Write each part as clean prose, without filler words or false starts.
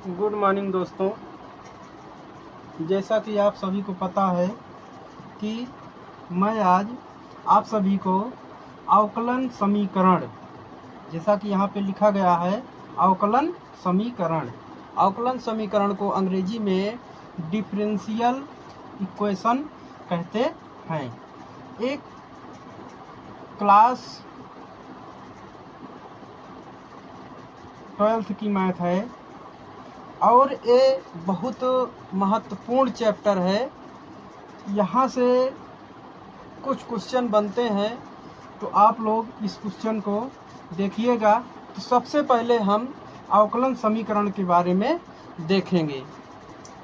Good morning दोस्तों। जैसा कि आप सभी को पता है कि मैं आज आप सभी को अवकलन समीकरण, जैसा कि यहाँ पे लिखा गया है अवकलन समीकरण को अंग्रेजी में डिफरेंशियल इक्वेशन कहते हैं। एक क्लास 12th की मैथ है और ये बहुत महत्वपूर्ण चैप्टर है। यहाँ से कुछ क्वेश्चन बनते हैं, तो आप लोग इस क्वेश्चन को देखिएगा। तो सबसे पहले हम अवकलन समीकरण के बारे में देखेंगे,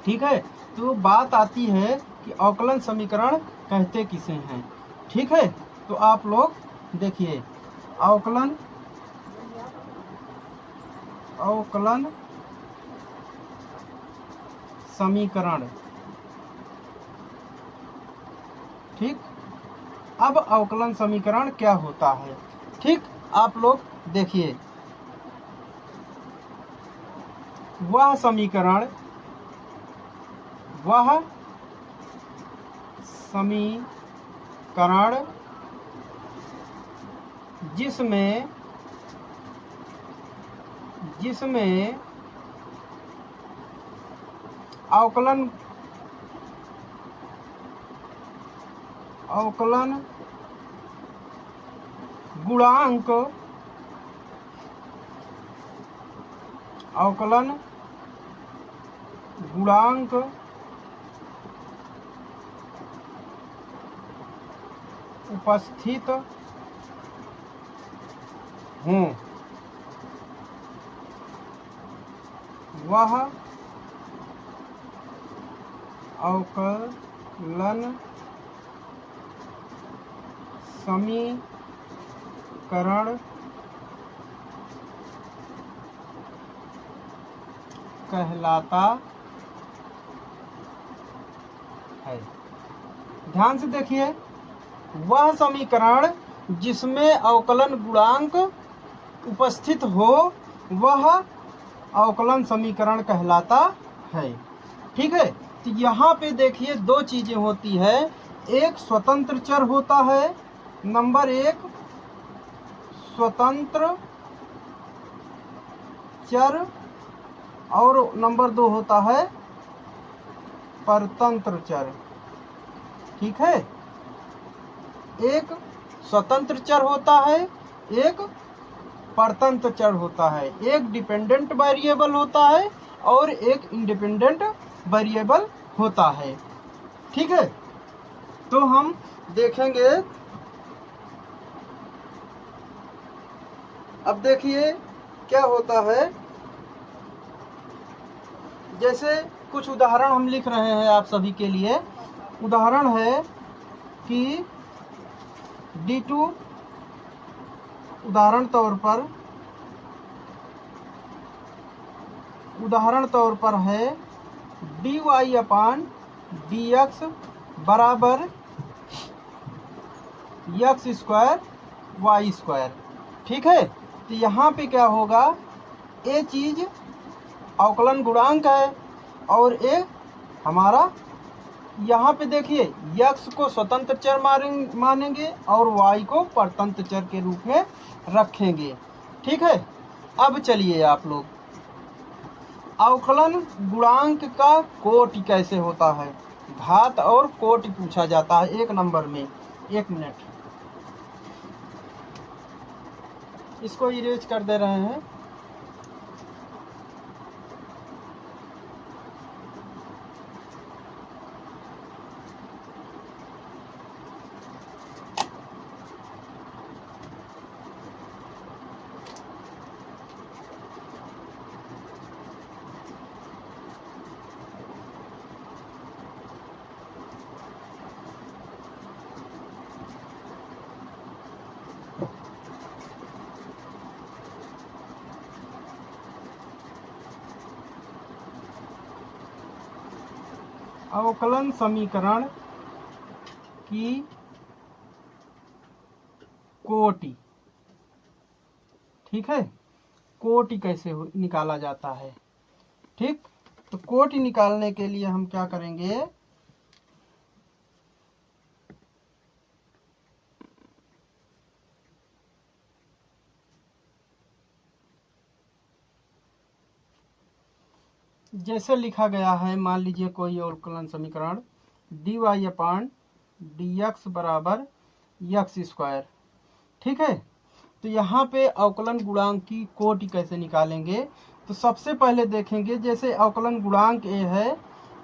ठीक है। तो बात आती है कि अवकलन समीकरण कहते किसे हैं, ठीक है। तो आप लोग देखिए, अवकलन समीकरण, ठीक। अब अवकलन समीकरण क्या होता है, ठीक। आप लोग देखिए, वह समीकरण जिसमें अवकलन गुणांक उपस्थित हों, वह अवकलन समीकरण कहलाता है। ध्यान से देखिए, वह समीकरण जिसमें अवकलन गुणांक उपस्थित हो वह अवकलन समीकरण कहलाता है, ठीक है। तो यहाँ पे देखिए, दो चीजें होती है। एक स्वतंत्र चर होता है, नंबर एक स्वतंत्र चर, और नंबर दो होता है परतंत्र चर, ठीक है। एक स्वतंत्र चर होता है, एक परतंत्र चर होता है। एक डिपेंडेंट वेरिएबल होता है और एक इंडिपेंडेंट वेरिएबल होता है, ठीक है। तो हम देखेंगे। अब देखिए क्या होता है। जैसे कुछ उदाहरण हम लिख रहे हैं आप सभी के लिए। उदाहरण है कि D2, उदाहरण तौर पर है dy/dx बराबर x² y², ठीक है। तो यहाँ पे क्या होगा, ये चीज अवकलन गुणांक है और ये हमारा, यहाँ पे देखिए, x को स्वतंत्र चर मानेंगे और y को परतंत्र चर के रूप में रखेंगे, ठीक है। अब चलिए आप लोग, अवकलन गुणांक का कोटि कैसे होता है, घात और कोटि पूछा जाता है 1 नंबर में। 1 मिनट, इसको इरेज कर दे रहे हैं। अवकलन समीकरण की कोटि, ठीक है। कोटि कैसे निकाला जाता है, ठीक, तो कोटि निकालने के लिए हम क्या करेंगे, जैसे लिखा गया है, मान लीजिए कोई अवकलन समीकरण dy अपान dx बराबर एक्स स्क्वायर। ठीक है, तो यहाँ पे अवकलन गुणांक की कोटि कैसे निकालेंगे, तो सबसे पहले देखेंगे जैसे अवकलन गुणांक ए है,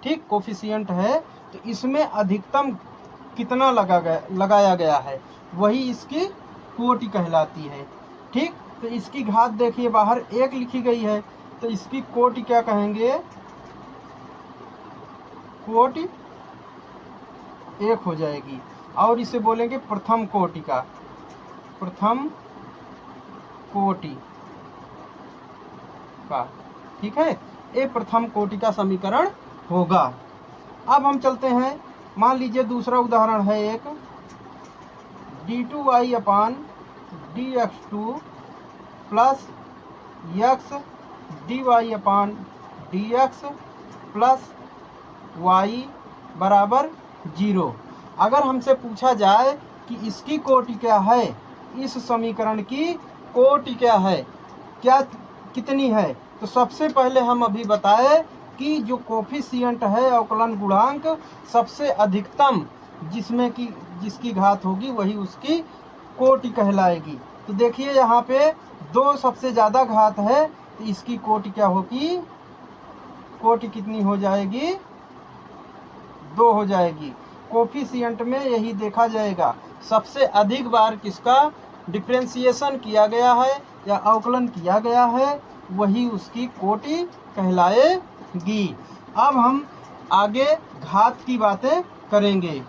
ठीक, कोफिशिएंट है, तो इसमें अधिकतम कितना लगाया गया है वही इसकी कोटि कहलाती है। ठीक, तो इसकी घात देखिए बाहर 1 लिखी गई है, तो इसकी कोटि क्या कहेंगे, कोटि 1 हो जाएगी, और इसे बोलेंगे प्रथम कोटि का, प्रथम कोटि का। ठीक है, ये प्रथम कोटि का समीकरण होगा। अब हम चलते हैं, मान लीजिए दूसरा उदाहरण है एक d2y अपान dx2 प्लस x dy अपान dx प्लस y बराबर 0। अगर हमसे पूछा जाए कि इसकी कोटि क्या है, इस समीकरण की कोटि क्या है, क्या कितनी है, तो सबसे पहले हम अभी बताए कि जो कोफिशिएंट है अवकलन गुणांक सबसे अधिकतम जिसकी घात होगी वही उसकी कोटि कहलाएगी। तो देखिए यहाँ पे 2 सबसे ज़्यादा घात है, तो इसकी कोटि क्या होगी, कोटि कितनी हो जाएगी, 2 हो जाएगी। कोफिशिएंट में यही देखा जाएगा, सबसे अधिक बार किसका डिफरेंशिएशन किया गया है या अवकलन किया गया है वही उसकी कोटि कहलाएगी। अब हम आगे घात की बातें करेंगे।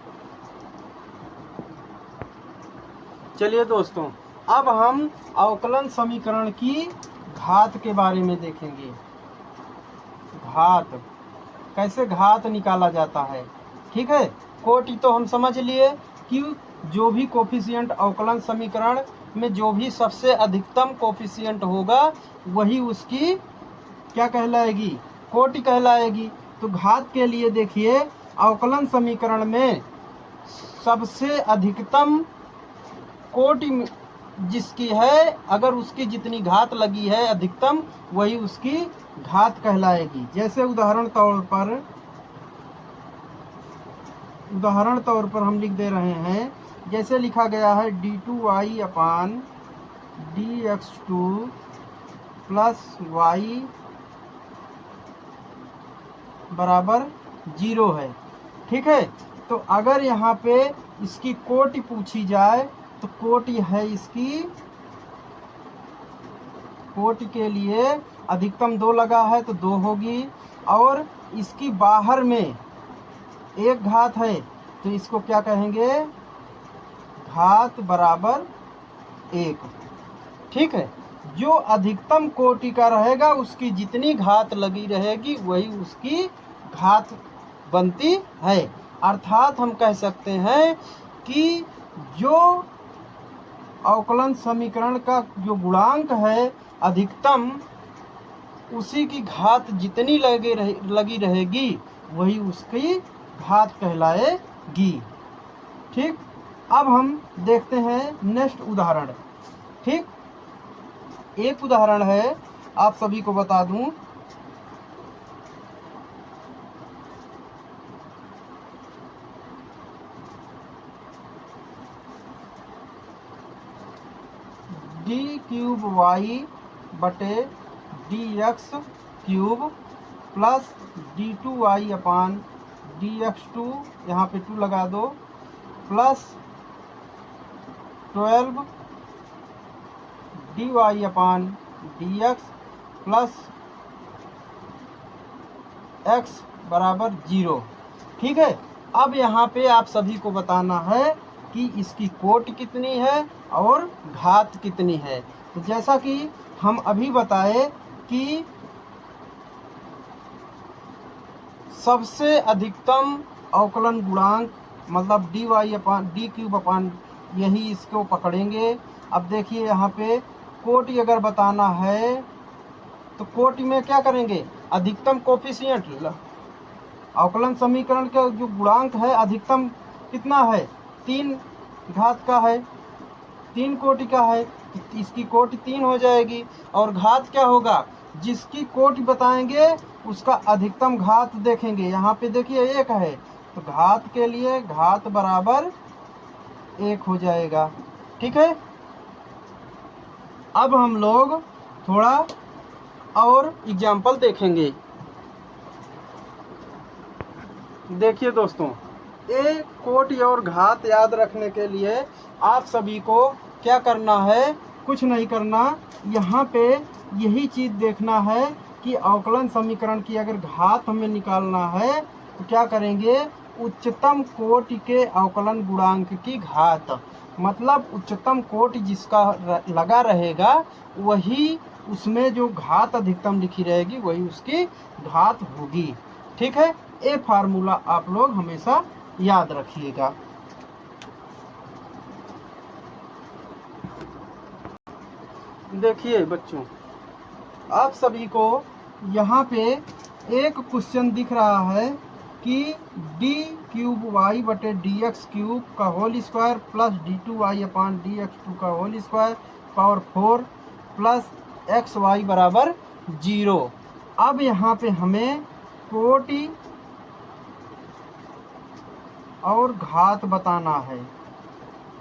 चलिए दोस्तों, अब हम अवकलन समीकरण की घात के बारे में देखेंगे। घात, कैसे घात निकाला जाता है। ठीक है, कोटि तो हम समझ लिए कि जो भी कोफिशिएंट अवकलन समीकरण में जो भी सबसे अधिकतम कोफिशिएंट होगा वही उसकी क्या कहलाएगी, कोटि कहलाएगी। तो घात के लिए देखिए, अवकलन समीकरण में सबसे अधिकतम कोटि जिसकी है, अगर उसकी जितनी घात लगी है अधिकतम वही उसकी घात कहलाएगी। जैसे उदाहरण तौर पर हम लिख दे रहे हैं, जैसे लिखा गया है d2y अपान dx2 प्लस y बराबर 0 है। ठीक है, तो अगर यहाँ पे इसकी कोटि पूछी जाए तो कोटि है इसकी, कोटि के लिए अधिकतम 2 लगा है तो 2 होगी, और इसकी बाहर में एक घात है तो इसको क्या कहेंगे, घात बराबर 1। ठीक है, जो अधिकतम कोटि का रहेगा उसकी जितनी घात लगी रहेगी वही उसकी घात बनती है। अर्थात हम कह सकते हैं कि जो अवकलन समीकरण का जो गुणांक है अधिकतम, उसी की घात जितनी लगी रहेगी वही उसकी घात कहलाएगी। ठीक, अब हम देखते हैं नेक्स्ट उदाहरण। ठीक, एक उदाहरण है, आप सभी को बता दूं, d3y बटे dx³ प्लस d2y अपान dx2, यहाँ पे 2 लगा दो, प्लस 12 dy अपान dx प्लस x बराबर 0। ठीक है, अब यहाँ पे आप सभी को बताना है कि इसकी कोटि कितनी है और घात कितनी है। तो जैसा कि हम अभी बताए कि सबसे अधिकतम अवकलन गुणांक मतलब dy अपान d³ अपान, यही इसको पकड़ेंगे। अब देखिए यहाँ पे कोटि अगर बताना है तो कोटि में क्या करेंगे, अधिकतम कोफिशिएंट, अवकलन समीकरण का जो गुणांक है अधिकतम कितना है, 3 घात का है, 3 कोटि का है, तो इसकी कोटि 3 हो जाएगी। और घात क्या होगा, जिसकी कोटि बताएंगे उसका अधिकतम घात देखेंगे। यहाँ पे देखिए 1 है, तो घात के लिए घात बराबर 1 हो जाएगा। ठीक है, अब हम लोग थोड़ा और एग्जाम्पल देखेंगे। देखिए दोस्तों, ए कोटि और घात याद रखने के लिए आप सभी को क्या करना है, कुछ नहीं करना, यहाँ पे यही चीज़ देखना है कि अवकलन समीकरण की अगर घात हमें निकालना है तो क्या करेंगे, उच्चतम कोटि के अवकलन गुणांक की घात, मतलब उच्चतम कोटि जिसका लगा रहेगा वही उसमें जो घात अधिकतम लिखी रहेगी वही उसकी घात होगी। ठीक है, ये फार्मूला आप लोग हमेशा याद रखिएगा। देखिए बच्चों, आप सभी को यहाँ पे एक क्वेश्चन दिख रहा है कि d3y/dx³ का होल स्क्वायर प्लस d2y/dx2 का whole square power 4 plus xy बराबर 0। अब यहाँ पे हमें कोटि और घात बताना है,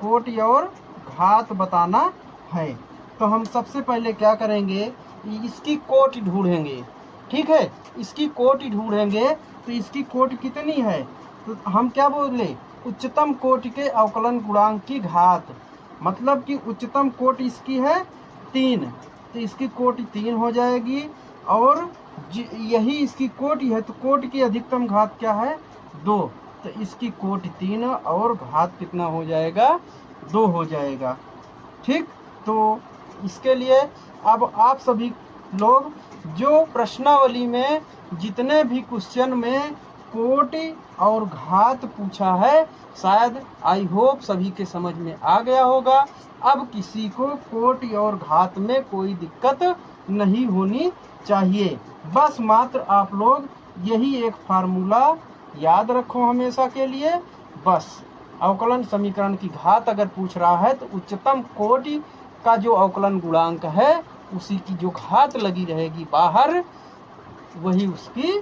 कोटि और घात बताना है। तो हम सबसे पहले क्या करेंगे, इसकी कोटि ढूंढेंगे। ठीक है, इसकी कोटि ढूंढेंगे तो इसकी कोटि कितनी है, तो हम क्या बोले, उच्चतम कोटि के अवकलन गुणांक की घात, मतलब कि उच्चतम कोटि इसकी है 3, तो इसकी कोटि 3 हो जाएगी। और यही इसकी कोटि है तो कोटि की अधिकतम घात क्या है, 2, तो इसकी कोटि 3 और घात कितना हो जाएगा, 2 हो जाएगा। ठीक, तो इसके लिए अब आप सभी लोग जो प्रश्नावली में जितने भी क्वेश्चन में कोटि और घात पूछा है, शायद आई होप सभी के समझ में आ गया होगा। अब किसी को कोटि और घात में कोई दिक्कत नहीं होनी चाहिए। बस मात्र आप लोग यही एक फार्मूला याद रखो हमेशा के लिए। बस अवकलन समीकरण की घात अगर पूछ रहा है तो उच्चतम कोटि का जो अवकलन गुणांक है उसी की जो घात लगी रहेगी बाहर, वही उसकी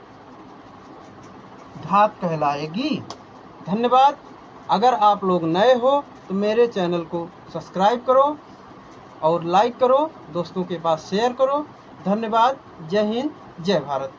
घात कहलाएगी। धन्यवाद। अगर आप लोग नए हो तो मेरे चैनल को सब्सक्राइब करो और लाइक करो, दोस्तों के पास शेयर करो। धन्यवाद। जय हिंद, जय भारत।